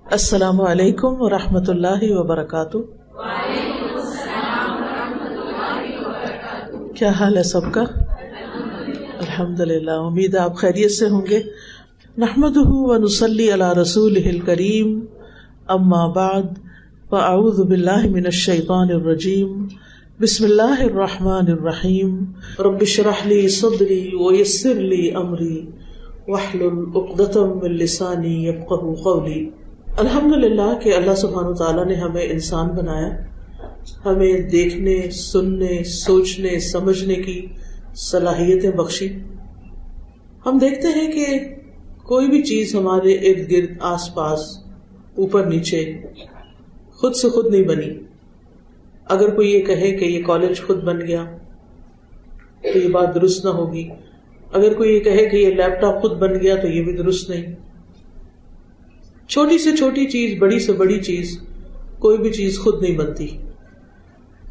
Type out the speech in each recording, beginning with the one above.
السلام علیکم ورحمۃ اللہ وبرکاتہ۔ وعلیکم السلام ورحمۃ اللہ وبرکاتہ۔ کیا حال ہے سب کا؟ الحمدللہ، امید ہے آپ خیریت سے ہوں گے۔ نحمدہ ونصلی علی رسولہ الکریم، اما بعد، فاعوذ باللہ من الشیطان الرجیم، بسم اللہ الرحمن الرحیم۔ رب اشرح لی صدری ویسر لی امری واحلل عقدۃ من لسانی یفقہوا قولی۔ الحمدللہ کہ اللہ سبحانہ وتعالیٰ نے ہمیں انسان بنایا، ہمیں دیکھنے، سننے، سوچنے، سمجھنے کی صلاحیتیں بخشی۔ ہم دیکھتے ہیں کہ کوئی بھی چیز ہمارے ارد گرد، آس پاس، اوپر نیچے خود سے خود نہیں بنی۔ اگر کوئی یہ کہے کہ یہ کالج خود بن گیا تو یہ بات درست نہ ہوگی، اگر کوئی یہ کہے کہ یہ لیپ ٹاپ خود بن گیا تو یہ بھی درست نہیں۔ چھوٹی سے چھوٹی چیز، بڑی سے بڑی چیز، کوئی بھی چیز خود نہیں بنتی،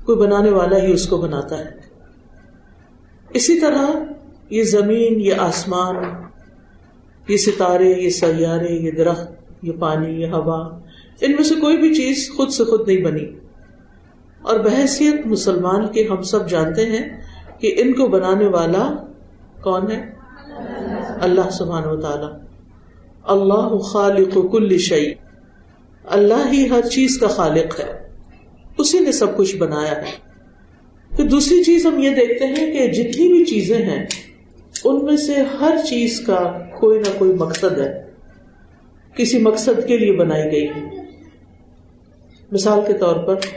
کوئی بنانے والا ہی اس کو بناتا ہے۔ اسی طرح یہ زمین، یہ آسمان، یہ ستارے، یہ سیارے، یہ درخت، یہ پانی، یہ ہوا، ان میں سے کوئی بھی چیز خود سے خود نہیں بنی۔ اور بحیثیت مسلمان کے ہم سب جانتے ہیں کہ ان کو بنانے والا کون ہے؟ اللہ سبحانہ و تعالی۔ اللہ خالق کل شیء، اللہ ہی ہر چیز کا خالق ہے، اسی نے سب کچھ بنایا ہے۔ پھر دوسری چیز ہم یہ دیکھتے ہیں کہ جتنی بھی چیزیں ہیں ان میں سے ہر چیز کا کوئی نہ کوئی مقصد ہے، کسی مقصد کے لیے بنائی گئی ہے۔ مثال کے طور پر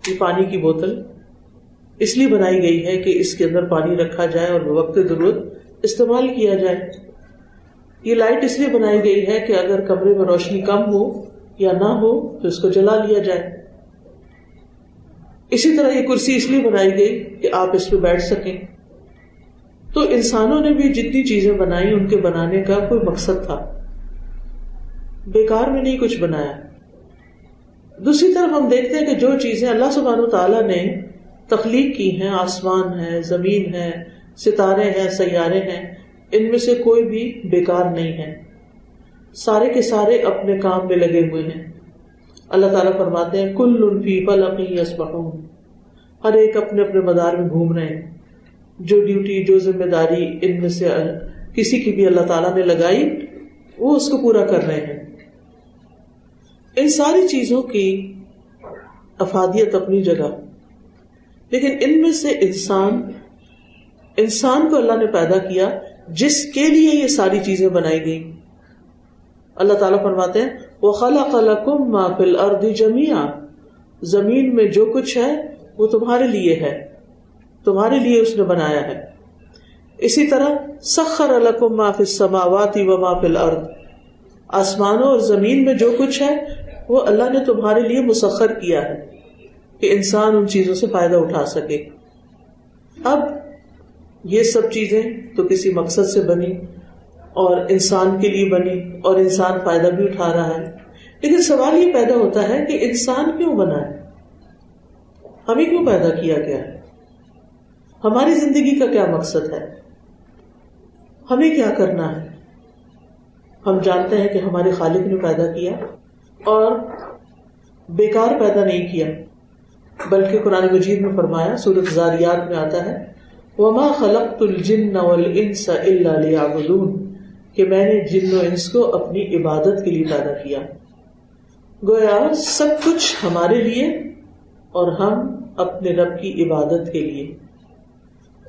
یہ پانی کی بوتل اس لیے بنائی گئی ہے کہ اس کے اندر پانی رکھا جائے اور وقت ضرورت استعمال کیا جائے۔ یہ لائٹ اس لیے بنائی گئی ہے کہ اگر کمرے میں روشنی کم ہو یا نہ ہو تو اس کو جلا لیا جائے۔ اسی طرح یہ کرسی اس لیے بنائی گئی کہ آپ اس پہ بیٹھ سکیں۔ تو انسانوں نے بھی جتنی چیزیں بنائی ان کے بنانے کا کوئی مقصد تھا، بیکار میں نہیں کچھ بنایا۔ دوسری طرف ہم دیکھتے ہیں کہ جو چیزیں اللہ سبحانہ وتعالیٰ نے تخلیق کی ہیں، آسمان ہے، زمین ہے، ستارے ہیں، سیارے ہیں، ان میں سے کوئی بھی بیکار نہیں ہے، سارے کے سارے اپنے کام میں لگے ہوئے ہیں۔ اللہ تعالیٰ فرماتے ہیں کل فی فلق یسبحون، ہر ایک اپنے اپنے مدار میں گھوم رہے ہیں۔ جو ڈیوٹی، جو ذمہ داری ان میں سے کسی کی بھی اللہ تعالیٰ نے لگائی، وہ اس کو پورا کر رہے ہیں۔ ان ساری چیزوں کی افادیت اپنی جگہ، لیکن ان میں سے انسان کو اللہ نے پیدا کیا جس کے لیے یہ ساری چیزیں بنائی گئی۔ اللہ تعالیٰ فرماتے ہیں وَخَلَقَ لَكُم مَّا فِي الْأَرْضِ جَمِيعًا، زمین میں جو کچھ ہے وہ تمہارے لیے ہے، تمہارے لیے اس نے بنایا ہے۔ اسی طرح سَخَّرَ لَكُم مَّا فِي السَّمَاوَاتِ وَمَا فِي الْأَرْضِ، آسمانوں اور زمین میں جو کچھ ہے وہ اللہ نے تمہارے لیے مسخر کیا ہے کہ انسان ان چیزوں سے فائدہ اٹھا سکے۔ اب یہ سب چیزیں تو کسی مقصد سے بنی اور انسان کے لیے بنی اور انسان فائدہ بھی اٹھا رہا ہے، لیکن سوال یہ پیدا ہوتا ہے کہ انسان کیوں بنا ہے؟ ہمیں کیوں پیدا کیا گیا ہے؟ ہماری زندگی کا کیا مقصد ہے؟ ہمیں کیا کرنا ہے؟ ہم جانتے ہیں کہ ہمارے خالق نے پیدا کیا اور بیکار پیدا نہیں کیا، بلکہ قرآن مجید میں فرمایا، سورۃ ذاریات میں آتا ہے وَمَا خَلَقْتُ الْجِنَّ وَالْإِنسَ إِلَّا لِيَعْبُدُونَ، کہ میں نے جن و انس کو اپنی عبادت کے لیے پیدا کیا۔ گویا سب کچھ ہمارے لیے اور ہم اپنے رب کی عبادت کے لیے۔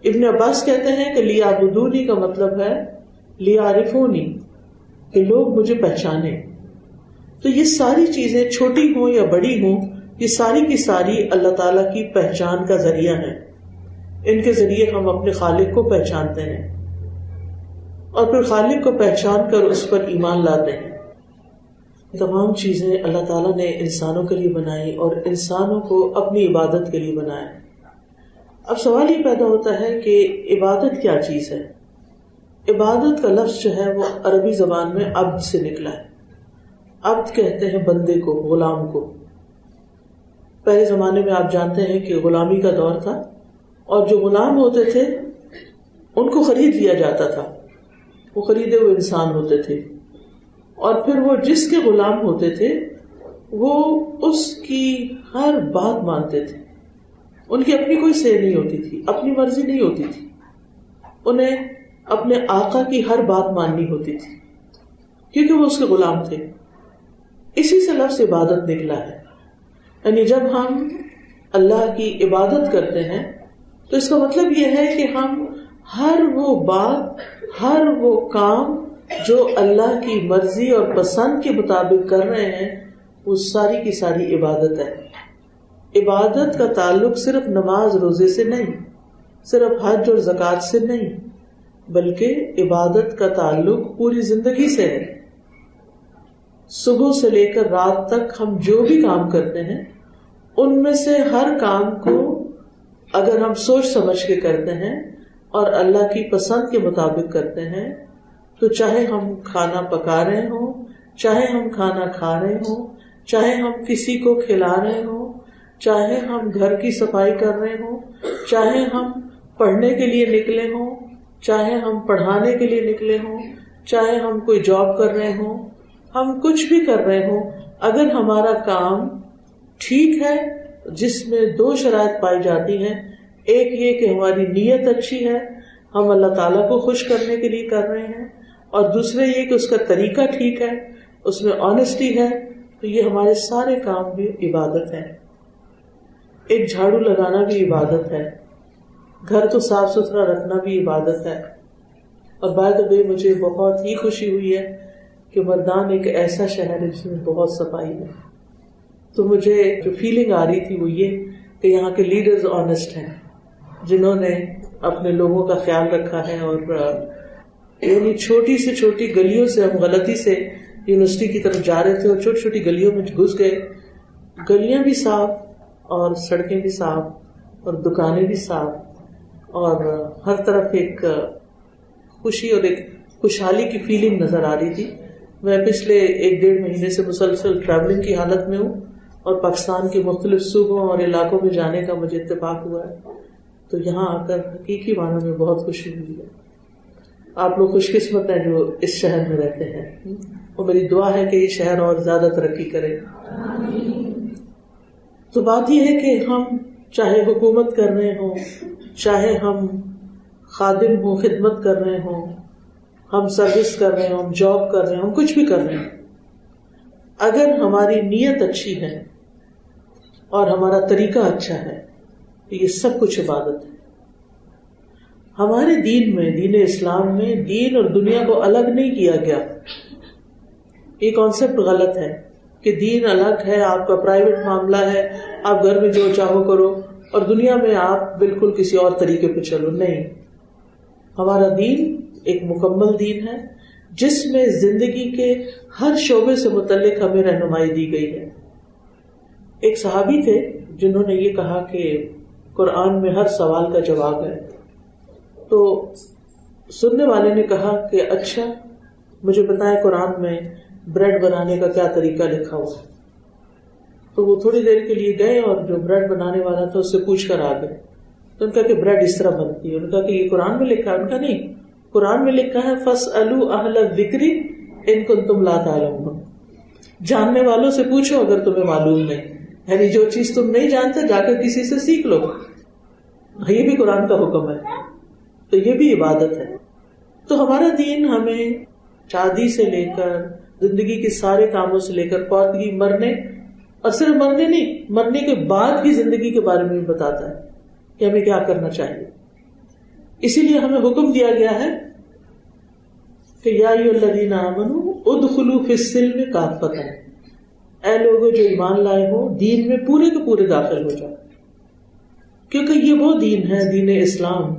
ابن عباس کہتے ہیں کہ لیعبدونی کا مطلب ہے لیعرفونی، کہ لوگ مجھے پہچانیں۔ تو یہ ساری چیزیں چھوٹی ہوں یا بڑی ہوں، یہ ساری کی ساری اللہ تعالیٰ کی پہچان کا ذریعہ ہیں۔ ان کے ذریعے ہم اپنے خالق کو پہچانتے ہیں اور پھر خالق کو پہچان کر اس پر ایمان لاتے ہیں۔ تمام چیزیں اللہ تعالیٰ نے انسانوں کے لیے بنائی اور انسانوں کو اپنی عبادت کے لیے بنایا۔ اب سوال یہ پیدا ہوتا ہے کہ عبادت کیا چیز ہے؟ عبادت کا لفظ جو ہے وہ عربی زبان میں عبد سے نکلا ہے۔ عبد کہتے ہیں بندے کو، غلام کو۔ پہلے زمانے میں آپ جانتے ہیں کہ غلامی کا دور تھا اور جو غلام ہوتے تھے ان کو خرید لیا جاتا تھا، وہ خریدے ہوئے انسان ہوتے تھے اور پھر وہ جس کے غلام ہوتے تھے وہ اس کی ہر بات مانتے تھے. ان کی اپنی کوئی سے نہیں ہوتی تھی, اپنی مرضی نہیں ہوتی تھی, انہیں اپنے آقا کی ہر بات ماننی ہوتی تھی کیونکہ وہ اس کے غلام تھے. اسی سے لفظ عبادت نکلا ہے. یعنی جب ہم اللہ کی عبادت کرتے ہیں تو اس کا مطلب یہ ہے کہ ہم ہر وہ بات, ہر وہ کام جو اللہ کی مرضی اور پسند کے مطابق کر رہے ہیں وہ ساری کی ساری عبادت ہے. عبادت کا تعلق صرف نماز روزے سے نہیں, صرف حج اور زکوٰۃ سے نہیں, بلکہ عبادت کا تعلق پوری زندگی سے ہے. صبح سے لے کر رات تک ہم جو بھی کام کرتے ہیں ان میں سے ہر کام کو اگر ہم سوچ سمجھ کے کرتے ہیں اور اللہ کی پسند کے مطابق کرتے ہیں تو چاہے ہم کھانا پکا رہے ہوں, چاہے ہم کھانا کھا رہے ہوں, چاہے ہم کسی کو کھلا رہے ہوں, چاہے ہم گھر کی صفائی کر رہے ہوں, چاہے ہم پڑھنے کے لیے نکلے ہوں, چاہے ہم پڑھانے کے لیے نکلے ہوں, چاہے ہم کوئی جاب کر رہے ہوں, ہم کچھ بھی کر رہے ہوں, اگر ہمارا کام ٹھیک ہے جس میں 2 شرائط پائی جاتی ہیں, ایک یہ کہ ہماری نیت اچھی ہے, ہم اللہ تعالیٰ کو خوش کرنے کے لیے کر رہے ہیں, اور دوسرے یہ کہ اس کا طریقہ ٹھیک ہے, اس میں آنیسٹی ہے, تو یہ ہمارے سارے کام بھی عبادت ہے. ایک جھاڑو لگانا بھی عبادت ہے, گھر کو صاف ستھرا رکھنا بھی عبادت ہے. اور بائی دا وے مجھے بہت ہی خوشی ہوئی ہے کہ مردان ایک ایسا شہر ہے جس میں بہت صفائی ہے. تو مجھے جو فیلنگ آ رہی تھی وہ یہ کہ یہاں کے لیڈرز آنیسٹ ہیں, جنہوں نے اپنے لوگوں کا خیال رکھا ہے. اور یعنی چھوٹی سے چھوٹی گلیوں سے ہم غلطی سے یونیورسٹی کی طرف جا رہے تھے اور چھوٹی چھوٹی گلیوں میں گھس گئے, گلیاں بھی صاف اور سڑکیں بھی صاف اور دکانیں بھی صاف, اور ہر طرف ایک خوشی اور ایک خوشحالی کی فیلنگ نظر آ رہی تھی. میں پچھلے 1-1.5 مہینے سے مسلسل ٹریولنگ کی حالت میں ہوں اور پاکستان کے مختلف صوبوں اور علاقوں میں جانے کا مجھے اتفاق ہوا ہے, تو یہاں آ کر حقیقی معنوں میں بہت خوشی ہوئی ہے. آپ لوگ خوش قسمت ہیں جو اس شہر میں رہتے ہیں, اور میری دعا ہے کہ یہ شہر اور زیادہ ترقی کرے. تو بات یہ ہے کہ ہم چاہے حکومت کر رہے ہوں, چاہے ہم خادم ہوں, خدمت کر رہے ہوں, ہم سروس کر رہے ہوں, ہم جاب کر رہے ہوں, ہم کچھ بھی کر رہے ہیں, اگر ہماری نیت اچھی ہے اور ہمارا طریقہ اچھا ہے تو یہ سب کچھ عبادت ہے. ہمارے دین میں, دین اسلام میں دین اور دنیا کو الگ نہیں کیا گیا. یہ کانسیپٹ غلط ہے کہ دین الگ ہے, آپ کا پرائیویٹ معاملہ ہے, آپ گھر میں جو چاہو کرو, اور دنیا میں آپ بالکل کسی اور طریقے پہ چلو. نہیں, ہمارا دین ایک مکمل دین ہے جس میں زندگی کے ہر شعبے سے متعلق ہمیں رہنمائی دی گئی ہے. ایک صحابی تھے جنہوں نے یہ کہا کہ قرآن میں ہر سوال کا جواب ہے. تو سننے والے نے کہا کہ اچھا مجھے بتائیں قرآن میں بریڈ بنانے کا کیا طریقہ لکھا ہوا ہے. تو وہ تھوڑی دیر کے لیے گئے اور جو بریڈ بنانے والا تھا اس سے پوچھ کر آ گئے. تو ان کا کہ بریڈ اس طرح بنتی ہے. ان کا کہ یہ قرآن میں لکھا ہے. ان کا نہیں, قرآن میں لکھا ہے فَاسْأَلُوا أَهْلَ الذِّكْرِ إِن كُنتُمْ لَا تَعْلَمُونَ, جاننے والوں سے پوچھو اگر تمہیں معلوم نہیں. یعنی جو چیز تم نہیں جانتے جا کر کسی سے سیکھ لو. یہ بھی قرآن کا حکم ہے, تو یہ بھی عبادت ہے. تو ہمارا دین ہمیں شادی سے لے کر زندگی کے سارے کاموں سے لے کر فوتگی, مرنے, اور صرف مرنے نہیں, مرنے کے بعد کی زندگی کے بارے میں بھی بتاتا ہے کہ ہمیں کیا کرنا چاہیے. اسی لیے ہمیں حکم دیا گیا ہے کہ یا ایھا الذین آمنوا ادخلوا فی السلم کافۃ, اے لوگوں جو ایمان لائے ہو دین میں پورے کے پورے داخل ہو جاؤ, کیونکہ یہ وہ دین ہے, دین اسلام,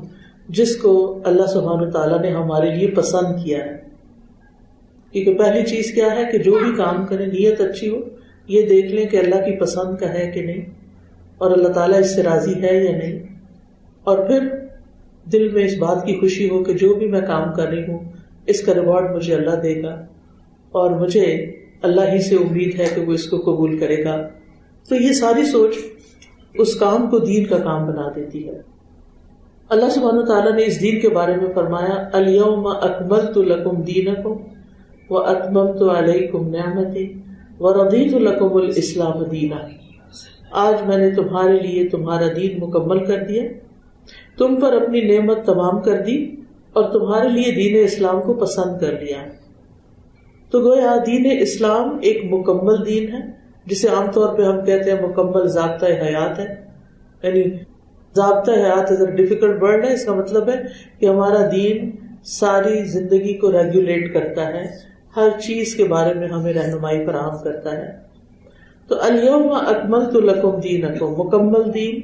جس کو اللہ سبحانہ تعالیٰ نے ہمارے لیے پسند کیا ہے. کیونکہ پہلی چیز کیا ہے کہ جو بھی کام کریں نیت اچھی ہو, یہ دیکھ لیں کہ اللہ کی پسند کا ہے کہ نہیں, اور اللہ تعالیٰ اس سے راضی ہے یا نہیں, اور پھر دل میں اس بات کی خوشی ہو کہ جو بھی میں کام کر رہی ہوں اس کا ریوارڈ مجھے اللہ دے گا, اور مجھے اللہ ہی سے امید ہے کہ وہ اس کو قبول کرے گا. تو یہ ساری سوچ اس کام کو دین کا کام بنا دیتی ہے. اللہ سبحانہ تعالیٰ نے اس دین کے بارے میں فرمایا الیوم اکملت لکم دینکم وَأَتْمَمْتُ عَلَيْكُمْ نِعْمَتِي وَرَضِيتُ لَكُمُ الْإِسْلَامَ دِينًا، آج میں نے تمہارے لیے تمہارا دین مکمل کر دیا، تم پر اپنی نعمت تمام کر دی اور تمہارے لیے دین اسلام کو پسند کر لیا۔ تو گویا دین اسلام ایک مکمل دین ہے، جسے عام طور پہ ہم کہتے ہیں مکمل ضابطۂ حیات ہے، یعنی ضابطۂ حیات از اے ڈیفیکلٹ ورڈ ہے، اس کا مطلب ہے کہ ہمارا دین ساری زندگی کو ریگولیٹ کرتا ہے، ہر چیز کے بارے میں ہمیں رہنمائی فراہم کرتا ہے۔ تو الیوم اکملت لکم دینکم، مکمل دین،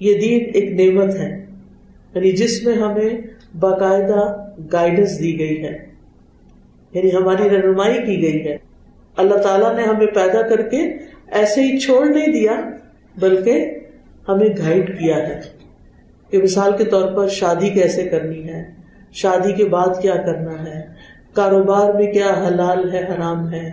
یہ دین ایک نعمت ہے، یعنی جس میں ہمیں باقاعدہ گائیڈنس دی گئی ہے، یعنی ہماری رہنمائی کی گئی ہے۔ اللہ تعالیٰ نے ہمیں پیدا کر کے ایسے ہی چھوڑ نہیں دیا، بلکہ ہمیں گائیڈ کیا ہے کہ مثال کے طور پر شادی کیسے کرنی ہے، شادی کے بعد کیا کرنا ہے، کاروبار میں کیا حلال ہے حرام ہے،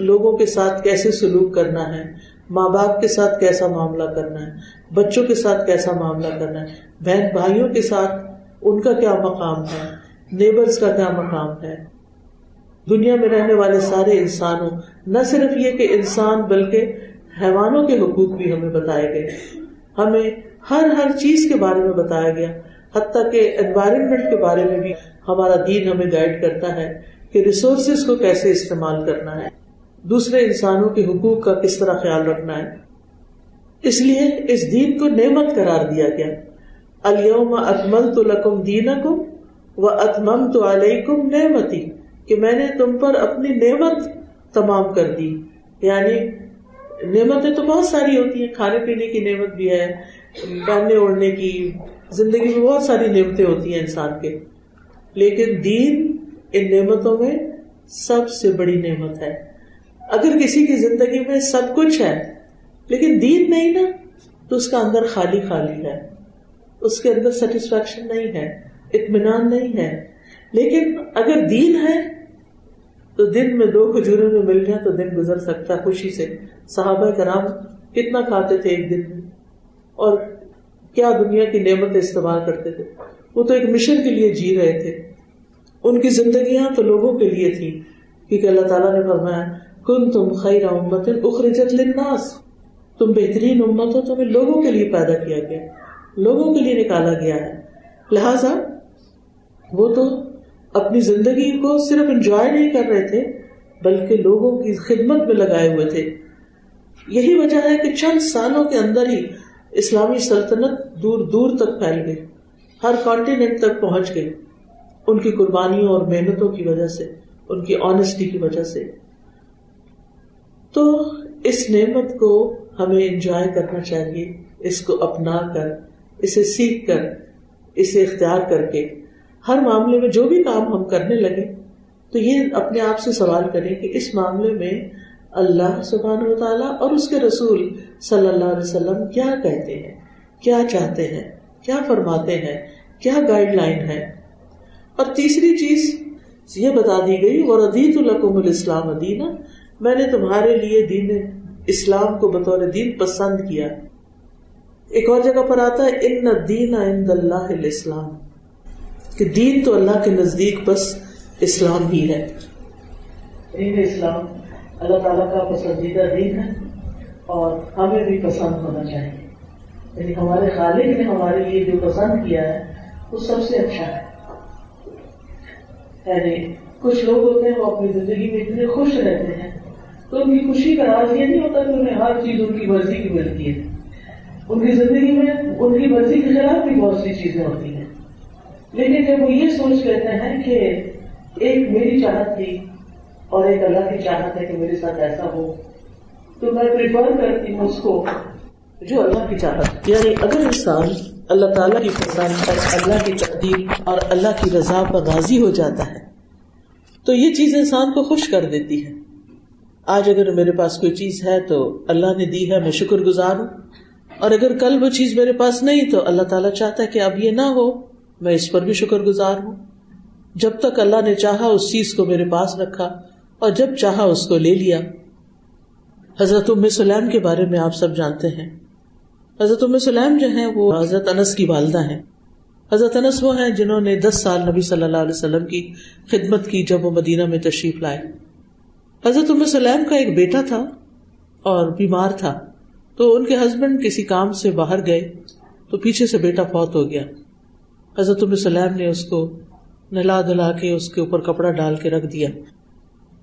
لوگوں کے ساتھ کیسے سلوک کرنا ہے، ماں باپ کے ساتھ کیسا معاملہ کرنا ہے، بچوں کے ساتھ کیسا معاملہ کرنا ہے، بہن بھائیوں کے ساتھ ان کا کیا مقام ہے، نیبرز کا کیا مقام ہے، دنیا میں رہنے والے سارے انسانوں، نہ صرف یہ کہ انسان بلکہ حیوانوں کے حقوق بھی ہمیں بتائے گئے، ہمیں ہر چیز کے بارے میں بتایا گیا، حتیٰ کہ انوائرمنٹ کے بارے میں بھی ہمارا دین ہمیں گائیڈ کرتا ہے کہ ریسورسز کو کیسے استعمال کرنا ہے، دوسرے انسانوں کے حقوق کا کس طرح خیال رکھنا ہے۔ اس لیے اس دین کو نعمت قرار دیا گیا، الیوم اکملت لکم دینکم واتممت علیکم نعمتی، کہ میں نے تم پر اپنی نعمت تمام کر دی۔ یعنی نعمتیں تو بہت ساری ہوتی ہیں، کھانے پینے کی نعمت بھی ہے، پہننے اوڑھنے کی، زندگی میں بہت ساری نعمتیں ہوتی ہیں انسان کے، لیکن دین ان نعمتوں میں سب سے بڑی نعمت ہے۔ اگر کسی کی زندگی میں سب کچھ ہے لیکن دین نہیں نا، تو اس کا اندر خالی خالی ہے، اس کے اندر سیٹسفیکشن نہیں ہے، اطمینان نہیں ہے۔ لیکن اگر دین ہے تو دن میں 2 کھجوروں میں مل جائے تو دن گزر سکتا ہے خوشی سے۔ صحابہ کرام کتنا کھاتے تھے ایک دن میں، اور کیا دنیا کی نعمتیں استعمال کرتے تھے، وہ تو ایک مشن کے لیے جی رہے تھے، ان کی زندگیاں تو لوگوں کے لیے تھی، کیونکہ اللہ تعالیٰ نے فرمایا کنتم خیر امۃ اخرجت للناس، تم بہترین امت ہو، تمہیں لوگوں کے لیے پیدا کیا گیا، لوگوں کے لیے نکالا گیا ہے۔ لہذا وہ تو اپنی زندگی کو صرف انجوائے نہیں کر رہے تھے بلکہ لوگوں کی خدمت میں لگائے ہوئے تھے۔ یہی وجہ ہے کہ چند سالوں کے اندر ہی اسلامی سلطنت دور دور تک پھیل گئی، ہر کانٹیننٹ تک پہنچ گئی، ان کی قربانیوں اور محنتوں کی وجہ سے، ان کی آنیسٹی کی وجہ سے۔ تو اس نعمت کو ہمیں انجوائے کرنا چاہیے، اس کو اپنا کر، اسے سیکھ کر، اسے اختیار کر کے ہر معاملے میں جو بھی کام ہم کرنے لگے تو یہ اپنے آپ سے سوال کریں کہ اس معاملے میں اللہ سبحانہ وتعالیٰ اور اس کے رسول صلی اللہ علیہ وسلم کیا کہتے ہیں، کیا چاہتے ہیں، کیا فرماتے ہیں، کیا گائیڈ لائن ہے۔ اور تیسری چیز یہ بتا دی گئی وَرَضِيتُ لَكُمُ الْإِسْلَامَ دِينًا، میں نے تمہارے لیے دین اسلام کو بطور دین پسند کیا۔ ایک اور جگہ پر آتا ہے ان الدین عند اللہ الاسلام، کہ دین تو اللہ کے نزدیک بس اسلام ہی ہے۔ دین اسلام اللہ تعالیٰ کا پسندیدہ دین ہے اور ہمیں بھی پسند ہونا چاہیے، یعنی ہمارے خالق نے ہمارے لیے جو پسند کیا ہے وہ سب سے اچھا ہے۔ یعنی کچھ لوگ ہوتے ہیں وہ اپنی زندگی میں اتنے خوش رہتے ہیں تو ان کی خوشی کا راز یہ نہیں ہوتا کہ انہیں ہر چیز ان کی مرضی کی ملتی ہے، ان کی زندگی میں ان کی مرضی کے خلاف بھی بہت سی چیزیں ہوتی ہیں، لیکن جب وہ یہ سوچ لیتے ہیں کہ ایک میری چاہت تھی اور ایک اللہ کی چاہت ہے کہ میرے ساتھ ایسا ہو، تو میں پریفر کرتی ہوں اس کو جو اللہ کی چاہت۔ یعنی اگر انسان اللہ تعالیٰ کی پسند پر، اللہ کی تقدیر اور اللہ کی رضا پر راضی ہو جاتا ہے تو یہ چیز انسان کو خوش کر دیتی ہے۔ آج اگر میرے پاس کوئی چیز ہے تو اللہ نے دی ہے، میں شکر گزار ہوں، اور اگر کل وہ چیز میرے پاس نہیں تو اللہ تعالیٰ چاہتا ہے کہ اب یہ نہ ہو، میں اس پر بھی شکر گزار ہوں۔ جب تک اللہ نے چاہا اس چیز کو میرے پاس رکھا اور جب چاہا اس کو لے لیا۔ حضرت ام سلیم کے بارے میں آپ سب جانتے ہیں۔ حضرت ام سلیم جو ہیں وہ حضرت انس کی والدہ ہیں، حضرت انس وہ ہیں جنہوں نے 10 سال نبی صلی اللہ علیہ وسلم کی خدمت کی جب وہ مدینہ میں تشریف لائے. حضرت ام سلیم کا ایک بیٹا تھا اور بیمار تھا، تو ان کے ہسبینڈ کسی کام سے باہر گئے تو پیچھے سے بیٹا فوت ہو گیا. حضرت ام سلیم نے اس کو نہلا دھلا کے اس کے اوپر کپڑا ڈال کے رکھ دیا،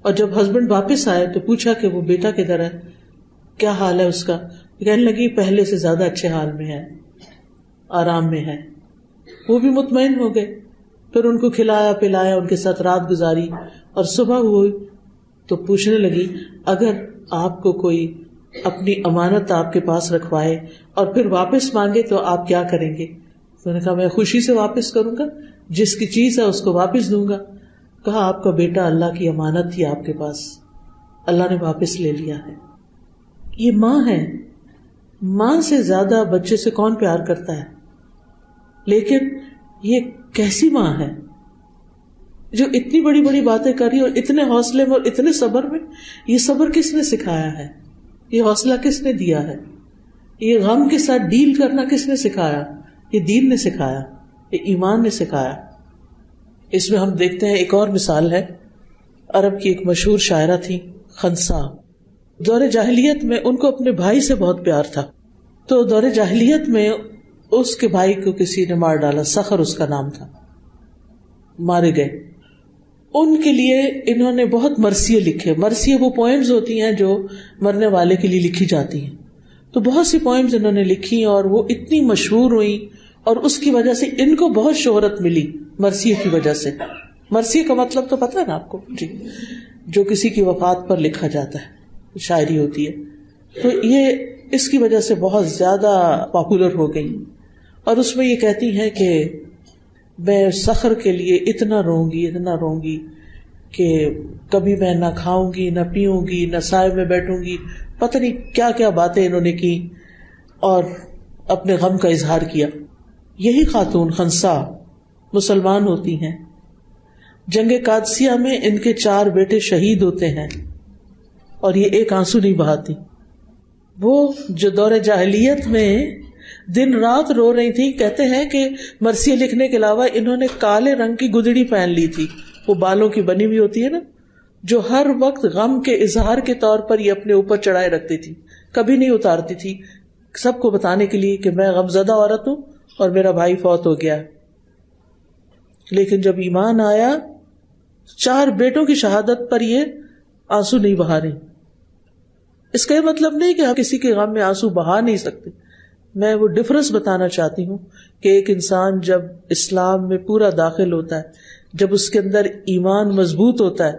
اور جب ہسبینڈ واپس آئے تو پوچھا کہ وہ بیٹا کدھر ہے، کیا حال ہے اس کا. کہنے لگی پہلے سے زیادہ اچھے حال میں ہے، آرام میں ہے. وہ بھی مطمئن ہو گئے. پھر ان کو کھلایا پلایا، ان کے ساتھ رات گزاری، اور صبح ہوئی تو پوچھنے لگی اگر آپ کو کوئی اپنی امانت آپ کے پاس رکھوائے اور پھر واپس مانگے تو آپ کیا کریں گے. تو نے کہا میں خوشی سے واپس کروں گا، جس کی چیز ہے اس کو واپس دوں گا. کہا آپ کا بیٹا اللہ کی امانت تھی آپ کے پاس، اللہ نے واپس لے لیا ہے. یہ ماں ہے، ماں سے زیادہ بچے سے کون پیار کرتا ہے؟ لیکن یہ کیسی ماں ہے جو اتنی بڑی بڑی باتیں کر رہی اور اتنے حوصلے میں اور اتنے صبر میں. یہ صبر کس نے سکھایا ہے؟ یہ حوصلہ کس نے دیا ہے؟ یہ غم کے ساتھ ڈیل کرنا کس نے سکھایا؟ یہ دین نے سکھایا، یہ ایمان نے سکھایا. اس میں ہم دیکھتے ہیں ایک اور مثال ہے. عرب کی ایک مشہور شاعرہ تھی خنسا. دور جاہلیت میں ان کو اپنے بھائی سے بہت پیار تھا، تو دور جاہلیت میں اس کے بھائی کو کسی نے مار ڈالا، سخر اس کا نام تھا، مارے گئے. ان کے لیے انہوں نے بہت مرثیے لکھے. مرثیے وہ پوئمز ہوتی ہیں جو مرنے والے کے لیے لکھی جاتی ہیں. تو بہت سی پوئمز انہوں نے لکھی اور وہ اتنی مشہور ہوئی، اور اس کی وجہ سے ان کو بہت شہرت ملی مرثیے کی وجہ سے. مرثیے کا مطلب تو پتہ ہے نا آپ کو جی، جو کسی کی وفات پر لکھا جاتا ہے، شاعری ہوتی ہے. تو یہ اس کی وجہ سے بہت زیادہ پاپولر ہو گئی، اور اس میں یہ کہتی ہیں کہ میں سخر کے لیے اتنا روں گی کہ کبھی میں نہ کھاؤں گی نہ پیوں گی نہ سائے میں بیٹھوں گی. پتہ نہیں کیا کیا باتیں انہوں نے کی اور اپنے غم کا اظہار کیا. یہی خاتون خنسا مسلمان ہوتی ہیں. جنگ قادسیہ میں ان کے 4 بیٹے شہید ہوتے ہیں اور یہ ایک آنسو نہیں بہاتی. وہ جو دور جاہلیت میں دن رات رو رہی تھی، کہتے ہیں کہ مرثیے لکھنے کے علاوہ انہوں نے کالے رنگ کی گدڑی پہن لی تھی، وہ بالوں کی بنی ہوئی ہوتی ہے نا، جو ہر وقت غم کے اظہار کے طور پر یہ اپنے اوپر چڑھائے رکھتی تھی، کبھی نہیں اتارتی تھی، سب کو بتانے کے لیے کہ میں غم زدہ عورت ہوں اور میرا بھائی فوت ہو گیا. لیکن جب ایمان آیا، 4 بیٹوں کی شہادت پر یہ آنسو نہیں بہا رہی. اس کا یہ مطلب نہیں کہ ہم کسی کے غم میں آنسو بہا نہیں سکتے. میں وہ ڈفرنس بتانا چاہتی ہوں کہ ایک انسان جب اسلام میں پورا داخل ہوتا ہے، جب اس کے اندر ایمان مضبوط ہوتا ہے،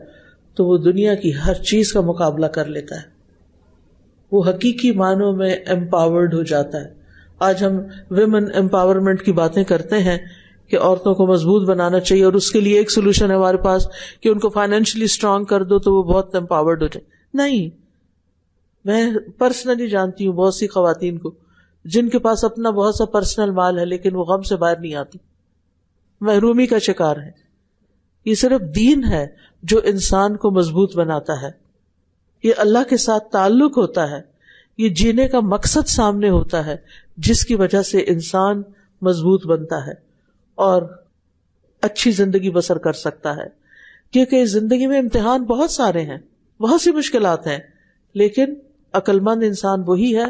تو وہ دنیا کی ہر چیز کا مقابلہ کر لیتا ہے، وہ حقیقی معنوں میں امپاورڈ ہو جاتا ہے. آج ہم ویمن امپاورمنٹ کی باتیں کرتے ہیں کہ عورتوں کو مضبوط بنانا چاہیے، اور اس کے لیے ایک سولوشن ہے ہمارے پاس کہ ان کو فائنینشلی اسٹرانگ کر دو تو وہ بہت امپاورڈ ہو جائے. نہیں، میں پرسنلی جانتی ہوں بہت سی خواتین کو جن کے پاس اپنا بہت سا پرسنل مال ہے لیکن وہ غم سے باہر نہیں آتی، محرومی کا شکار ہے. یہ صرف دین ہے جو انسان کو مضبوط بناتا ہے. یہ اللہ کے ساتھ تعلق ہوتا ہے، یہ جینے کا مقصد سامنے ہوتا ہے جس کی وجہ سے انسان مضبوط بنتا ہے اور اچھی زندگی بسر کر سکتا ہے. کیونکہ زندگی میں امتحان بہت سارے ہیں، بہت سی مشکلات ہیں، لیکن عقل مند انسان وہی ہے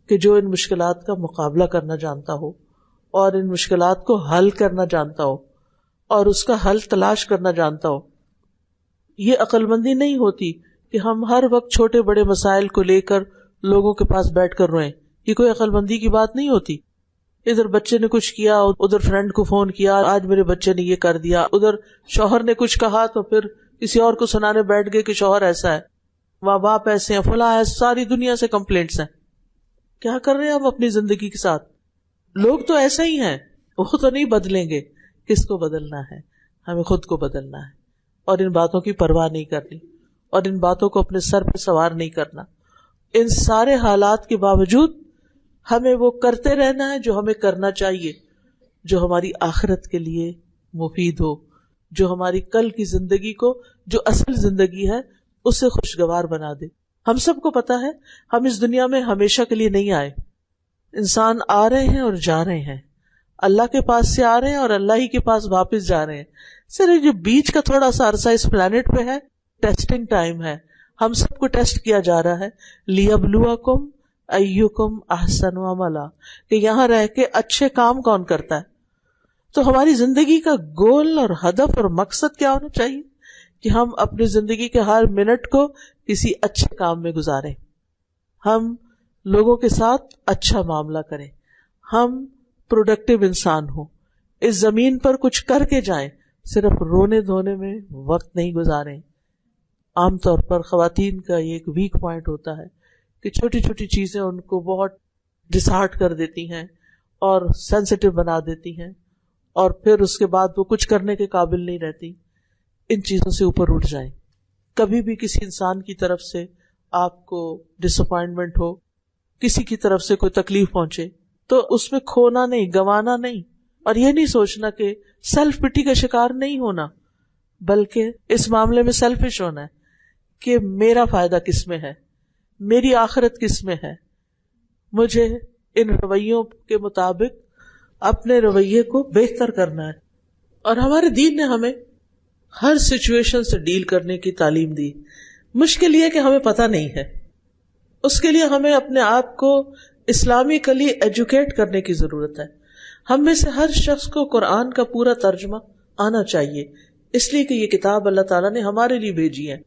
کہ جو ان مشکلات کا مقابلہ کرنا جانتا ہو اور ان مشکلات کو حل کرنا جانتا ہو اور اس کا حل تلاش کرنا جانتا ہو. یہ عقل مندی نہیں ہوتی کہ ہم ہر وقت چھوٹے بڑے مسائل کو لے کر لوگوں کے پاس بیٹھ کر روئیں. یہ کوئی عقل مندی کی بات نہیں ہوتی. ادھر بچے نے کچھ کیا، ادھر فرینڈ کو فون کیا، آج میرے بچے نے یہ کر دیا، ادھر شوہر نے کچھ کہا تو پھر کسی اور کو سنانے بیٹھ گئے کہ شوہر ایسا ہے، ماں باپ ایسے ہیں، فلاں ہے، ساری دنیا سے کمپلینٹس ہیں. کیا کر رہے ہیں ہم اپنی زندگی کے ساتھ؟ لوگ تو ایسا ہی ہیں، وہ تو نہیں بدلیں گے. کس کو بدلنا ہے؟ ہمیں خود کو بدلنا ہے، اور ان باتوں کی پرواہ نہیں کرنی، اور ان باتوں کو اپنے سر پہ سوار نہیں کرنا. ان سارے حالات کے باوجود ہمیں وہ کرتے رہنا ہے جو ہمیں کرنا چاہیے، جو ہماری آخرت کے لیے مفید ہو، جو ہماری کل کی زندگی کو، جو اصل زندگی ہے، اسے خوشگوار بنا دے. ہم سب کو پتا ہے ہم اس دنیا میں ہمیشہ کے لیے نہیں آئے. انسان آ رہے ہیں اور جا رہے ہیں. اللہ کے پاس سے آ رہے ہیں اور اللہ ہی کے پاس واپس جا رہے ہیں. صرف جو بیچ کا تھوڑا سا عرصہ اس پلانٹ پہ ہے ٹیسٹنگ ٹائم ہے, ہم سب کو ٹیسٹ کیا جا رہا ہے. لیبلوکم ایکم احسن عملا, کہ یہاں رہ کے اچھے کام کون کرتا ہے. تو ہماری زندگی کا گول اور ہدف اور مقصد کیا ہونا چاہیے کہ ہم اپنی زندگی کے ہر منٹ کو کسی اچھے کام میں گزاریں, ہم لوگوں کے ساتھ اچھا معاملہ کریں, ہم پروڈکٹیو انسان ہوں, اس زمین پر کچھ کر کے جائیں, صرف رونے دھونے میں وقت نہیں گزاریں. عام طور پر خواتین کا یہ ایک ویک پوائنٹ ہوتا ہے کہ چھوٹی چھوٹی چیزیں ان کو بہت ڈسہارٹ کر دیتی ہیں اور سینسیٹیو بنا دیتی ہیں, اور پھر اس کے بعد وہ کچھ کرنے کے قابل نہیں رہتی. ان چیزوں سے اوپر اٹھ جائیں. کبھی بھی کسی انسان کی طرف سے آپ کو ڈس اپوائنٹمنٹ ہو, کسی کی طرف سے کوئی تکلیف پہنچے, تو اس میں کھونا نہیں, گنوانا نہیں, اور یہ نہیں سوچنا کہ سیلف پٹی کا شکار نہیں ہونا, بلکہ اس معاملے میں سیلفش ہونا ہے کہ میرا فائدہ کس میں ہے, میری آخرت کس میں ہے, مجھے ان رویوں کے مطابق اپنے رویے کو بہتر کرنا ہے. اور ہمارے دین نے ہمیں ہر سچویشن سے ڈیل کرنے کی تعلیم دی. مشکل یہ کہ ہمیں پتہ نہیں ہے, اس کے لیے ہمیں اپنے آپ کو اسلامکلی ایجوکیٹ کرنے کی ضرورت ہے. ہم میں سے ہر شخص کو قرآن کا پورا ترجمہ آنا چاہیے, اس لیے کہ یہ کتاب اللہ تعالیٰ نے ہمارے لیے بھیجی ہے.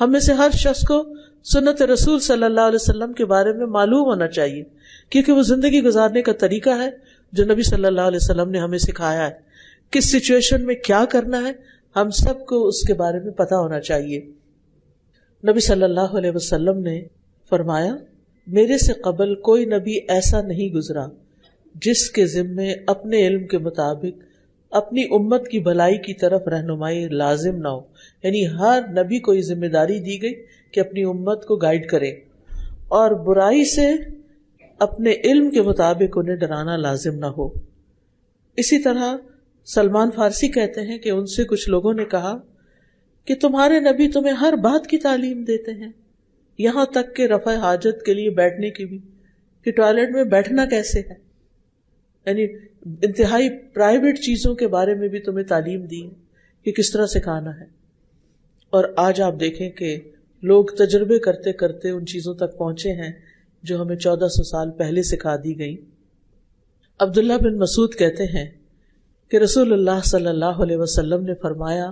ہم میں سے ہر شخص کو سنت رسول صلی اللہ علیہ وسلم کے بارے میں معلوم ہونا چاہیے, کیونکہ وہ زندگی گزارنے کا طریقہ ہے جو نبی صلی اللہ علیہ وسلم نے ہمیں سکھایا ہے. کس سچویشن میں کیا کرنا ہے ہم سب کو اس کے بارے میں پتا ہونا چاہیے. نبی صلی اللہ علیہ وسلم نے فرمایا, میرے سے قبل کوئی نبی ایسا نہیں گزرا جس کے ذمے اپنے علم کے مطابق اپنی امت کی بھلائی کی طرف رہنمائی لازم نہ ہو. یعنی ہر نبی کو یہ ذمہ داری دی گئی کہ اپنی امت کو گائیڈ کرے, اور برائی سے اپنے علم کے مطابق انہیں ڈرانا لازم نہ ہو. اسی طرح سلمان فارسی کہتے ہیں کہ ان سے کچھ لوگوں نے کہا کہ تمہارے نبی تمہیں ہر بات کی تعلیم دیتے ہیں, یہاں تک کہ رفع حاجت کے لیے بیٹھنے کی بھی, کہ ٹوائلٹ میں بیٹھنا کیسے ہے, یعنی انتہائی پرائیویٹ چیزوں کے بارے میں بھی تمہیں تعلیم دی کہ کس طرح سکھانا ہے. اور آج آپ دیکھیں کہ لوگ تجربے کرتے کرتے ان چیزوں تک پہنچے ہیں جو ہمیں 1400 سال پہلے سکھا دی گئی. عبداللہ بن مسعود کہتے ہیں کہ رسول اللہ صلی اللہ علیہ وسلم نے فرمایا,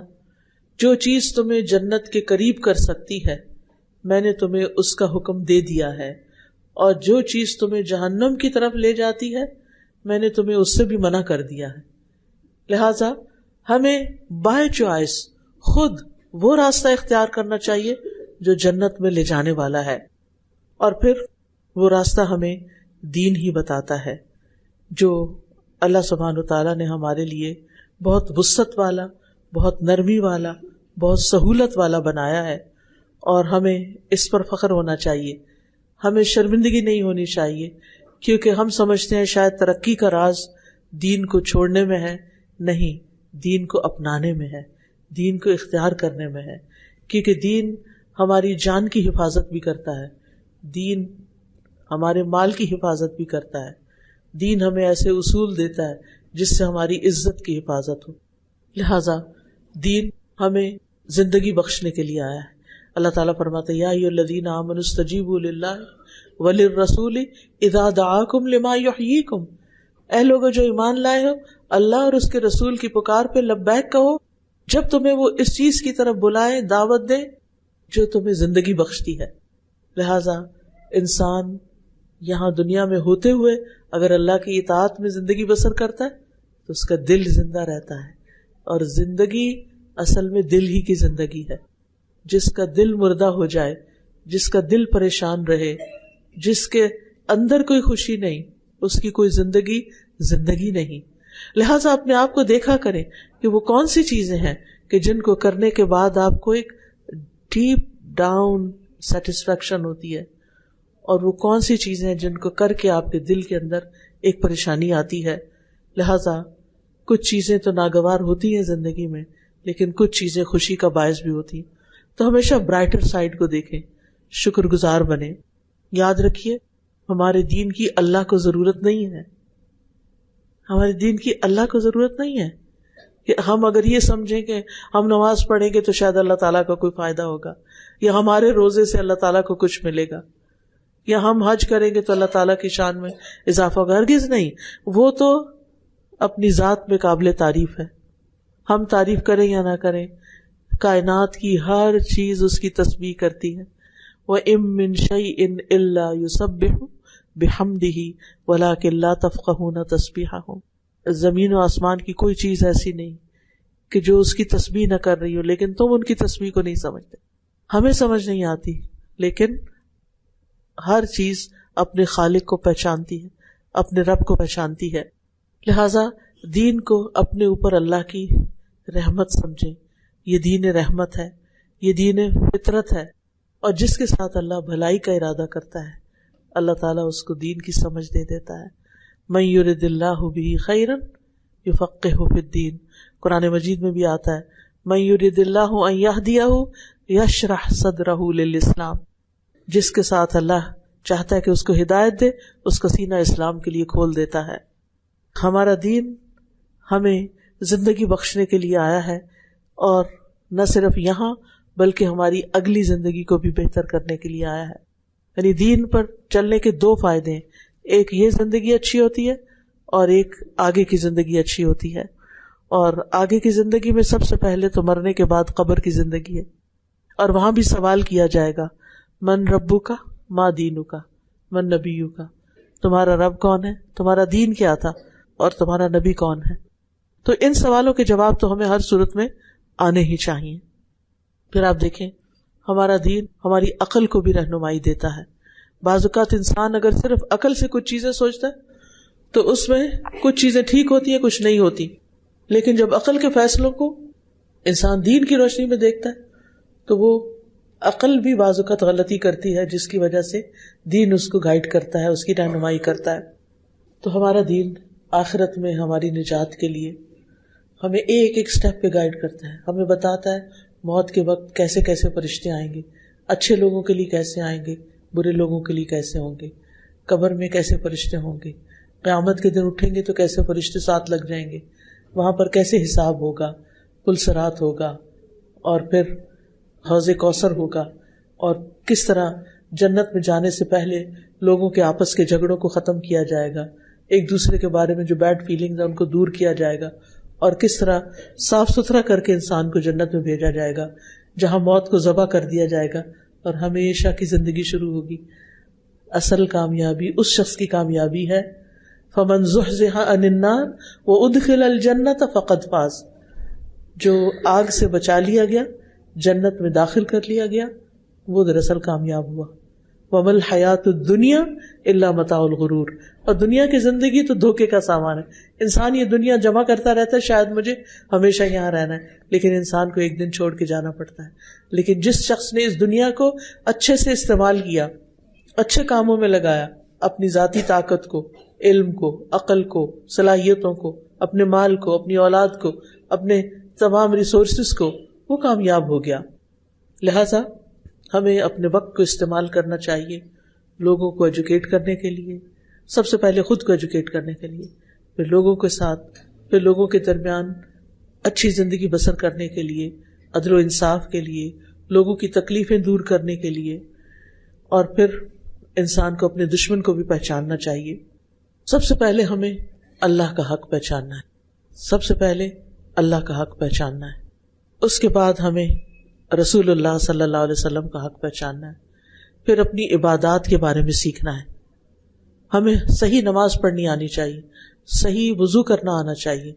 جو چیز تمہیں جنت کے قریب کر سکتی ہے میں نے تمہیں اس کا حکم دے دیا ہے, اور جو چیز تمہیں جہنم کی طرف لے جاتی ہے میں نے تمہیں اس سے بھی منع کر دیا ہے. لہذا ہمیں بائی چوائس خود وہ راستہ اختیار کرنا چاہیے جو جنت میں لے جانے والا ہے, اور پھر وہ راستہ ہمیں دین ہی بتاتا ہے جو اللہ سبحانہ وتعالیٰ نے ہمارے لیے بہت وسعت والا, بہت نرمی والا, بہت سہولت والا بنایا ہے, اور ہمیں اس پر فخر ہونا چاہیے. ہمیں شرمندگی نہیں ہونی چاہیے, کیونکہ ہم سمجھتے ہیں شاید ترقی کا راز دین کو چھوڑنے میں ہے. نہیں, دین کو اپنانے میں ہے, دین کو اختیار کرنے میں ہے, کیونکہ دین ہماری جان کی حفاظت بھی کرتا ہے, دین ہمارے مال کی حفاظت بھی کرتا ہے, دین ہمیں ایسے اصول دیتا ہے جس سے ہماری عزت کی حفاظت ہو. لہذا دین ہمیں زندگی بخشنے کے لیے آیا ہے. اللہ تعالیٰ فرماتے ہیں, یا ایھا الذین آمنوا استجیبوا للہ وللرسول اذا دعاکم لما یحییکم, اے لوگو جو ایمان لائے ہو, اللہ اور اس کے رسول کی پکار پہ لبیک کہو جب تمہیں وہ اس چیز کی طرف بلائیں, دعوت دیں جو تمہیں زندگی بخشتی ہے. لہذا انسان یہاں دنیا میں ہوتے ہوئے اگر اللہ کی اطاعت میں زندگی بسر کرتا ہے تو اس کا دل زندہ رہتا ہے, اور زندگی اصل میں دل ہی کی زندگی ہے. جس کا دل مردہ ہو جائے, جس کا دل پریشان رہے, جس کے اندر کوئی خوشی نہیں, اس کی کوئی زندگی نہیں. لہٰذا اپنے آپ کو دیکھا کریں کہ وہ کون سی چیزیں ہیں کہ جن کو کرنے کے بعد آپ کو ایک ڈیپ ڈاؤن سیٹسفیکشن ہوتی ہے, اور وہ کون سی چیزیں ہیں جن کو کر کے آپ کے دل کے اندر ایک پریشانی آتی ہے. لہٰذا کچھ چیزیں تو ناگوار ہوتی ہیں زندگی میں, لیکن کچھ چیزیں خوشی کا باعث بھی ہوتی. تو ہمیشہ برائٹر سائڈ کو دیکھیں, شکر گزار بنیں. یاد رکھیے ہمارے دین کی اللہ کو ضرورت نہیں ہے, ہمارے دین کی اللہ کو ضرورت نہیں ہے کہ ہم اگر یہ سمجھیں کہ ہم نماز پڑھیں گے تو شاید اللہ تعالیٰ کا کوئی فائدہ ہوگا، یا ہمارے روزے سے اللہ تعالیٰ کو کچھ ملے گا، یا ہم حج کریں گے تو اللہ تعالیٰ کی شان میں اضافہ ہوگا. ہرگز نہیں. وہ تو اپنی ذات میں قابل تعریف ہے، ہم تعریف کریں یا نہ کریں، کائنات کی ہر چیز اس کی تسبیح کرتی ہے. وَإِن مِّن شَيْءٍ إِلَّا يُسَبِّحُ بِحَمْدِهِ وَلَٰكِن لَّا تَفْقَهُونَ تَسْبِيحَهُمْ. زمین و آسمان کی کوئی چیز ایسی نہیں کہ جو اس کی تسبیح نہ کر رہی ہو، لیکن تم ان کی تسبیح کو نہیں سمجھتے. ہمیں سمجھ نہیں آتی، لیکن ہر چیز اپنے خالق کو پہچانتی ہے، اپنے رب کو پہچانتی ہے. لہذا دین کو اپنے اوپر اللہ کی رحمت سمجھیں. یہ دین رحمت ہے، یہ دین فطرت ہے، اور جس کے ساتھ اللہ بھلائی کا ارادہ کرتا ہے اللہ تعالیٰ اس کو دین کی سمجھ دے دیتا ہے. من یرد اللہ بہ خیرا یفقہہ فی الدین. قرآن مجید میں بھی آتا ہے من یرد اللہ ان یہدیہ یشرح صدرہ للاسلام. جس کے ساتھ اللہ چاہتا ہے کہ اس کو ہدایت دے، اس کا سینہ اسلام کے لیے کھول دیتا ہے. ہمارا دین ہمیں زندگی بخشنے کے لیے آیا ہے، اور نہ صرف یہاں بلکہ ہماری اگلی زندگی کو بھی بہتر کرنے کے لیے آیا ہے. یعنی دین پر چلنے کے دو فائدے ہیں، ایک یہ زندگی اچھی ہوتی ہے اور ایک آگے کی زندگی اچھی ہوتی ہے. اور آگے کی زندگی میں سب سے پہلے تو مرنے کے بعد قبر کی زندگی ہے، اور وہاں بھی سوال کیا جائے گا من ربک ما دینک من نبیک. تمہارا رب کون ہے، تمہارا دین کیا تھا، اور تمہارا نبی کون ہے. تو ان سوالوں کے جواب تو ہمیں ہر صورت میں آنے ہی چاہیے. پھر آپ دیکھیں ہمارا دین ہماری عقل کو بھی رہنمائی دیتا ہے. بعض اوقات انسان اگر صرف عقل سے کچھ چیزیں سوچتا ہے تو اس میں کچھ چیزیں ٹھیک ہوتی ہیں، کچھ نہیں ہوتی. لیکن جب عقل کے فیصلوں کو انسان دین کی روشنی میں دیکھتا ہے تو وہ عقل بھی بعض اوقات غلطی کرتی ہے، جس کی وجہ سے دین اس کو گائیڈ کرتا ہے، اس کی رہنمائی کرتا ہے. تو ہمارا دین آخرت میں ہماری نجات کے لیے ہمیں ایک ایک سٹیپ پہ گائیڈ کرتا ہے. ہمیں بتاتا ہے موت کے وقت کیسے کیسے فرشتے آئیں گے، اچھے لوگوں کے لیے کیسے آئیں گے، برے لوگوں کے لیے کیسے ہوں گے، قبر میں کیسے فرشتے ہوں گے، قیامت کے دن اٹھیں گے تو کیسے فرشتے ساتھ لگ جائیں گے، وہاں پر کیسے حساب ہوگا، پل صراط ہوگا، اور پھر حوض کوثر ہوگا، اور کس طرح جنت میں جانے سے پہلے لوگوں کے آپس کے جھگڑوں کو ختم کیا جائے گا، ایک دوسرے کے بارے میں جو بیڈ فیلنگز ہیں ان کو دور کیا جائے گا، اور کس طرح صاف ستھرا کر کے انسان کو جنت میں بھیجا جائے گا جہاں موت کو ذبح کر دیا جائے گا اور ہمیشہ کی زندگی شروع ہوگی. اصل کامیابی اس شخص کی کامیابی ہے فمن زحزح عن النار وادخل الجنۃ فقد فاز. جو آگ سے بچا لیا گیا، جنت میں داخل کر لیا گیا، وہ دراصل کامیاب ہوا. وما الحیات الدنیا الا متاع الغرور. اور دنیا کی زندگی تو دھوکے کا سامان ہے. انسان یہ دنیا جمع کرتا رہتا ہے، شاید مجھے ہمیشہ یہاں رہنا ہے، لیکن انسان کو ایک دن چھوڑ کے جانا پڑتا ہے. لیکن جس شخص نے اس دنیا کو اچھے سے استعمال کیا، اچھے کاموں میں لگایا، اپنی ذاتی طاقت کو، علم کو، عقل کو، صلاحیتوں کو، اپنے مال کو، اپنی اولاد کو، اپنے تمام ریسورسز کو، وہ کامیاب ہو گیا. لہذا ہمیں اپنے وقت کو استعمال کرنا چاہیے لوگوں کو ایجوکیٹ کرنے کے لیے، سب سے پہلے خود کو ایجوکیٹ کرنے کے لیے، پھر لوگوں کے ساتھ، پھر لوگوں کے درمیان اچھی زندگی بسر کرنے کے لیے، عدل و انصاف کے لیے، لوگوں کی تکلیفیں دور کرنے کے لیے، اور پھر انسان کو اپنے دشمن کو بھی پہچاننا چاہیے. سب سے پہلے ہمیں اللہ کا حق پہچاننا ہے، سب سے پہلے اللہ کا حق پہچاننا ہے. اس کے بعد ہمیں رسول اللہ صلی اللہ علیہ وسلم کا حق پہچاننا ہے. پھر اپنی عبادات کے بارے میں سیکھنا ہے. ہمیں صحیح نماز پڑھنی آنی چاہیے، صحیح وضو کرنا آنا چاہیے،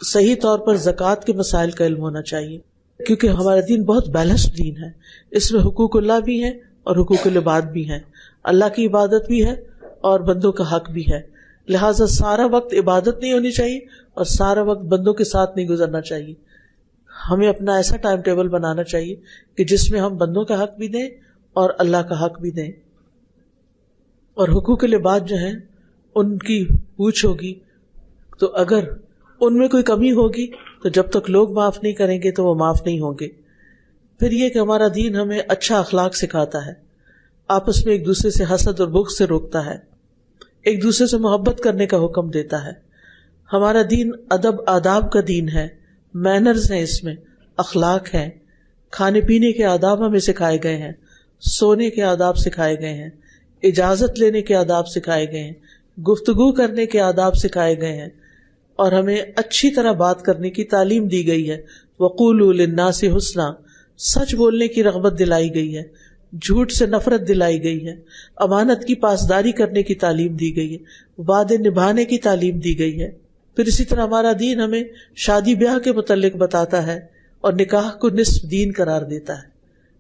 صحیح طور پر زکوٰۃ کے مسائل کا علم ہونا چاہیے، کیونکہ ہمارا دین بہت بیلنسڈ دین ہے. اس میں حقوق اللہ بھی ہیں اور حقوق العباد بھی ہیں، اللہ کی عبادت بھی ہے اور بندوں کا حق بھی ہے. لہٰذا سارا وقت عبادت نہیں ہونی چاہیے اور سارا وقت بندوں کے ساتھ نہیں گزرنا چاہیے. ہمیں اپنا ایسا ٹائم ٹیبل بنانا چاہیے کہ جس میں ہم بندوں کا حق بھی دیں اور اللہ کا حق بھی دیں. اور حقوق العباد جو ہیں ان کی پوچھ ہوگی، تو اگر ان میں کوئی کمی ہوگی تو جب تک لوگ معاف نہیں کریں گے تو وہ معاف نہیں ہوں گے. پھر یہ کہ ہمارا دین ہمیں اچھا اخلاق سکھاتا ہے، آپس میں ایک دوسرے سے حسد اور بغض سے روکتا ہے، ایک دوسرے سے محبت کرنے کا حکم دیتا ہے. ہمارا دین ادب آداب کا دین ہے، مینرز ہیں، اس میں اخلاق ہیں، کھانے پینے کے آداب ہمیں سکھائے گئے ہیں، سونے کے آداب سکھائے گئے ہیں، اجازت لینے کے آداب سکھائے گئے ہیں، گفتگو کرنے کے آداب سکھائے گئے ہیں، اور ہمیں اچھی طرح بات کرنے کی تعلیم دی گئی ہے۔ وَقُولُوا لِلنَّاسِ حُسْنًا، سچ بولنے کی رغبت دلائی گئی ہے، جھوٹ سے نفرت دلائی گئی ہے، امانت کی پاسداری کرنے کی تعلیم دی گئی ہے، وعدے نبھانے کی تعلیم دی گئی ہے۔ پھر اسی طرح ہمارا دین ہمیں شادی بیاہ کے متعلق بتاتا ہے اور نکاح کو نصف دین قرار دیتا ہے،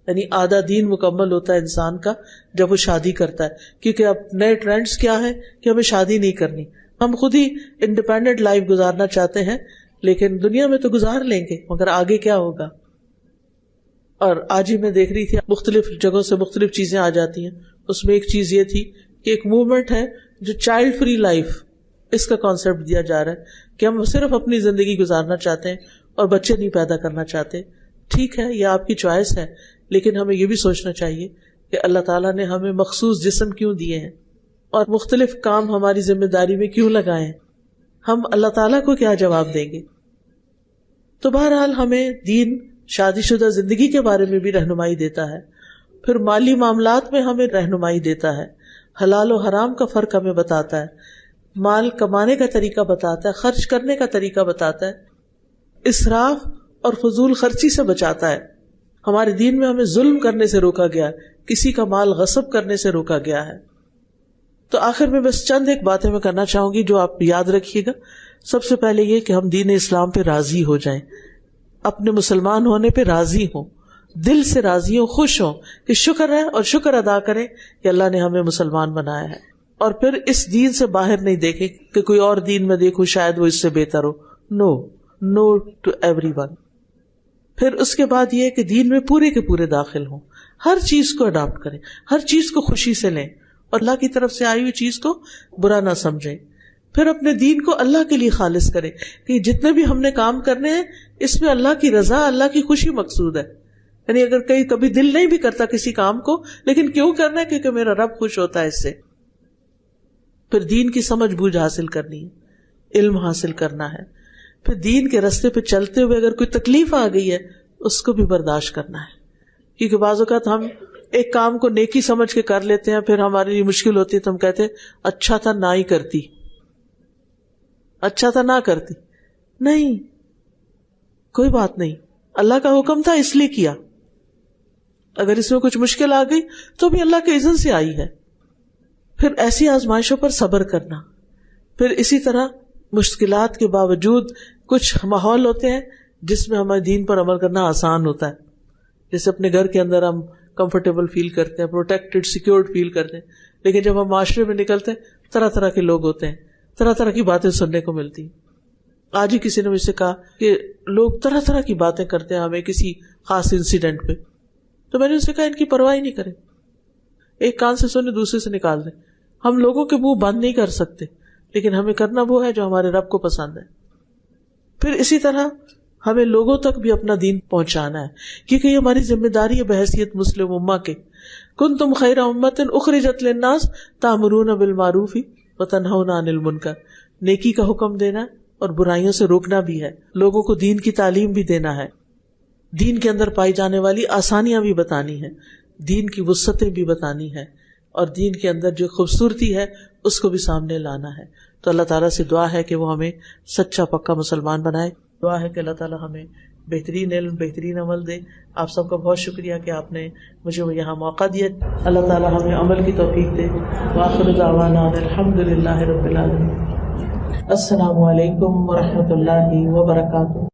یعنی آدھا دین مکمل ہوتا ہے انسان کا جب وہ شادی کرتا ہے، کیونکہ اب نئے ٹرینڈز کیا ہے کہ ہمیں شادی نہیں کرنی، ہم خود ہی انڈیپینڈنٹ لائف گزارنا چاہتے ہیں، لیکن دنیا میں تو گزار لیں گے مگر آگے کیا ہوگا۔ اور آج ہی میں دیکھ رہی تھی مختلف جگہوں سے مختلف چیزیں آ جاتی ہیں، اس میں ایک چیز یہ تھی کہ ایک موومنٹ ہے جو چائلڈ فری لائف، اس کا کانسیپٹ دیا جا رہا ہے کہ ہم صرف اپنی زندگی گزارنا چاہتے ہیں اور بچے نہیں پیدا کرنا چاہتے۔ ٹھیک ہے، یہ آپ کی چوائس ہے، لیکن ہمیں یہ بھی سوچنا چاہیے کہ اللہ تعالیٰ نے ہمیں مخصوص جسم کیوں دیے ہیں اور مختلف کام ہماری ذمہ داری میں کیوں لگائے ہیں، ہم اللہ تعالیٰ کو کیا جواب دیں گے۔ تو بہرحال ہمیں دین شادی شدہ زندگی کے بارے میں بھی رہنمائی دیتا ہے، پھر مالی معاملات میں ہمیں رہنمائی دیتا ہے، حلال و حرام کا فرق ہمیں بتاتا ہے، مال کمانے کا طریقہ بتاتا ہے، خرچ کرنے کا طریقہ بتاتا ہے، اسراف اور فضول خرچی سے بچاتا ہے۔ ہمارے دین میں ہمیں ظلم کرنے سے روکا گیا، کسی کا مال غصب کرنے سے روکا گیا ہے۔ تو آخر میں بس چند ایک باتیں میں کرنا چاہوں گی جو آپ یاد رکھیے گا۔ سب سے پہلے یہ کہ ہم دین اسلام پہ راضی ہو جائیں، اپنے مسلمان ہونے پہ راضی ہوں، دل سے راضی ہوں، خوش ہوں کہ شکر ہے اور شکر ادا کریں کہ اللہ نے ہمیں مسلمان بنایا ہے، اور پھر اس دین سے باہر نہیں دیکھیں کہ کوئی اور دین میں دیکھوں شاید وہ اس سے بہتر ہو۔ نو ٹو ایوری ون۔ پھر اس کے بعد یہ کہ دین میں پورے کے پورے داخل ہوں، ہر چیز کو اڈاپٹ کریں، ہر چیز کو خوشی سے لیں اور اللہ کی طرف سے آئی ہوئی چیز کو برا نہ سمجھیں۔ پھر اپنے دین کو اللہ کے لیے خالص کریں کہ جتنے بھی ہم نے کام کرنے ہیں اس میں اللہ کی رضا، اللہ کی خوشی مقصود ہے۔ یعنی اگر کبھی دل نہیں بھی کرتا کسی کام کو، لیکن کیوں کرنا ہے؟ کیونکہ میرا رب خوش ہوتا ہے اس سے۔ پھر دین کی سمجھ بوجھ حاصل کرنی ہے، علم حاصل کرنا ہے۔ پھر دین کے راستے پہ چلتے ہوئے اگر کوئی تکلیف آ گئی ہے اس کو بھی برداشت کرنا ہے، کیونکہ بعض اوقات ہم ایک کام کو نیکی سمجھ کے کر لیتے ہیں، پھر ہمارے لیے مشکل ہوتی ہے تو ہم کہتے ہیں اچھا تھا نہ ہی کرتی، اچھا تھا نہ کرتی۔ نہیں، کوئی بات نہیں، اللہ کا حکم تھا اس لیے کیا، اگر اس میں کچھ مشکل آ گئی تو بھی اللہ کے اذن سے آئی ہے۔ پھر ایسی آزمائشوں پر صبر کرنا۔ پھر اسی طرح مشکلات کے باوجود کچھ ماحول ہوتے ہیں جس میں ہمارے دین پر عمل کرنا آسان ہوتا ہے، جیسے اپنے گھر کے اندر ہم کمفرٹیبل فیل کرتے ہیں، پروٹیکٹڈ، سیکیورڈ فیل کرتے ہیں، لیکن جب ہم معاشرے میں نکلتے ہیں طرح طرح کے لوگ ہوتے ہیں، طرح طرح کی باتیں سننے کو ملتی ہیں۔ آج ہی کسی نے مجھ سے کہا کہ لوگ طرح طرح کی باتیں کرتے ہیں ہمیں کسی خاص انسیڈنٹ پہ، تو میں نے ان سے کہا ان کی پرواہ ہی نہیں کریں، ایک کان سے سنے دوسرے سے نکال دیں۔ ہم لوگوں کے منہ بند نہیں کر سکتے، لیکن ہمیں کرنا وہ ہے جو ہمارے رب کو پسند ہے۔ پھر اسی طرح ہمیں لوگوں تک بھی اپنا دین پہنچانا ہے، کیونکہ یہ ہماری ذمہ داری ہے بحیثیت مسلم امہ کے۔ کنتم خیر امۃ اخرجت للناس تأمرون بالمعروف وتنہون عن المنکر، نیکی کا حکم دینا اور برائیوں سے روکنا بھی ہے، لوگوں کو دین کی تعلیم بھی دینا ہے، دین کے اندر پائی جانے والی آسانیاں بھی بتانی ہیں، دین کی وسعتیں بھی بتانی ہے، اور دین کے اندر جو خوبصورتی ہے اس کو بھی سامنے لانا ہے۔ تو اللہ تعالیٰ سے دعا ہے کہ وہ ہمیں سچا پکا مسلمان بنائے، دعا ہے کہ اللہ تعالیٰ ہمیں بہترین علم، بہترین عمل دے۔ آپ سب کا بہت شکریہ کہ آپ نے مجھے یہاں موقع دیا۔ اللہ تعالیٰ ہمیں عمل کی توفیق دے۔ وآخر دعوانا الحمد للہ رب العالمین۔ السلام علیکم ورحمۃ اللہ وبرکاتہ۔